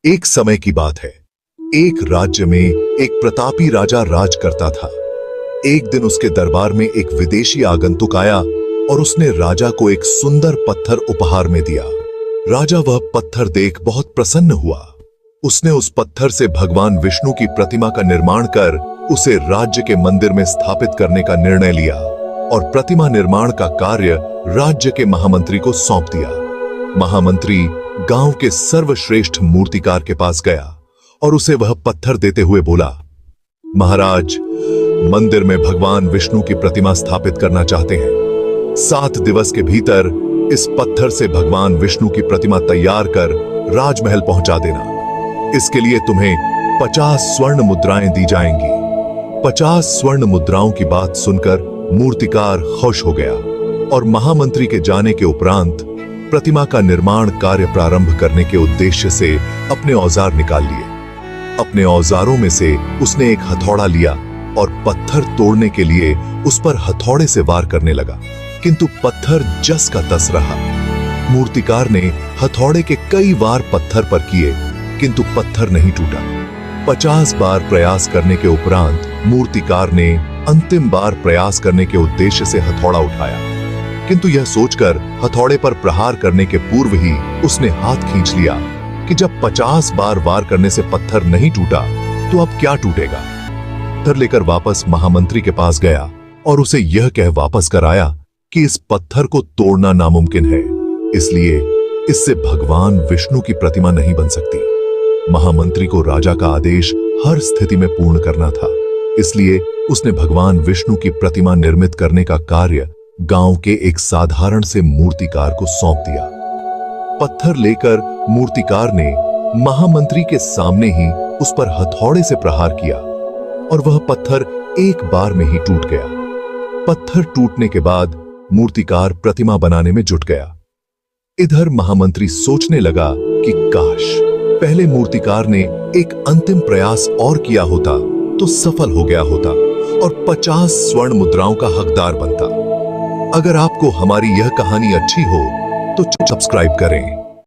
एक समय की बात है। एक राज्य में एक प्रतापी राजा राज करता था। एक दिन उसके दरबार में एक विदेशी आगंतुक आया और उसने राजा को एक सुंदर पत्थर उपहार में दिया। राजा वह पत्थर देख बहुत प्रसन्न हुआ। उसने उस पत्थर से भगवान विष्णु की प्रतिमा का निर्माण कर उसे राज्य के मंदिर में स्थापित करने का निर्णय लिया और प्रतिमा निर्माण का कार्य राज्य के महामंत्री को सौंप दिया। महामंत्री गांव के सर्वश्रेष्ठ मूर्तिकार के पास गया और उसे वह पत्थर देते हुए बोला, महाराज, मंदिर में भगवान विष्णु की प्रतिमा स्थापित करना चाहते हैं। 7 दिवस के भीतर इस पत्थर से भगवान विष्णु की प्रतिमा तैयार कर राजमहल पहुंचा देना। इसके लिए तुम्हें 50 स्वर्ण मुद्राएं दी जाएंगी। 50 स्वर्ण मुद्राओं की बात सुनकर मूर्तिकार खुश हो गया और महामंत्री के जाने के उपरांत प्रतिमा का निर्माण कार्य प्रारंभ करने के उद्देश्य से अपने औजार निकाल लिए। अपने औजारों में से उसने एक हथौड़ा लिया और पत्थर तोड़ने के लिए उस पर हथौड़े से वार करने लगा, किंतु पत्थर जस का तस रहा। मूर्तिकार ने हथौड़े के कई वार पत्थर पर किए, किंतु पत्थर नहीं टूटा। 50 बार प्रयास करने के उपरांत मूर्तिकार ने अंतिम बार प्रयास करने के उद्देश्य से हथौड़ा उठाया, किंतु यह सोचकर हथौड़े पर प्रहार करने के पूर्व ही उसने हाथ खींच लिया कि जब 50 बार वार करने से पत्थर नहीं टूटा तो अब क्या टूटेगा। पत्थर लेकर वापस महामंत्री के पास गया और उसे यह कह वापस कर आया कि इस पत्थर को तोड़ना नामुमकिन है, इसलिए इससे भगवान विष्णु की प्रतिमा नहीं बन सकती। महामंत्री को राजा का आदेश हर स्थिति में पूर्ण करना था, इसलिए उसने भगवान विष्णु की प्रतिमा निर्मित करने का कार्य गांव के एक साधारण से मूर्तिकार को सौंप दिया। पत्थर लेकर मूर्तिकार ने महामंत्री के सामने ही उस पर हथौड़े से प्रहार किया और वह पत्थर एक बार में ही टूट गया। पत्थर टूटने के बाद मूर्तिकार प्रतिमा बनाने में जुट गया। इधर महामंत्री सोचने लगा कि काश पहले मूर्तिकार ने एक अंतिम प्रयास और किया होता तो सफल हो गया होता और 50 स्वर्ण मुद्राओं का हकदार बनता। अगर आपको हमारी यह कहानी अच्छी हो तो सब्सक्राइब करें।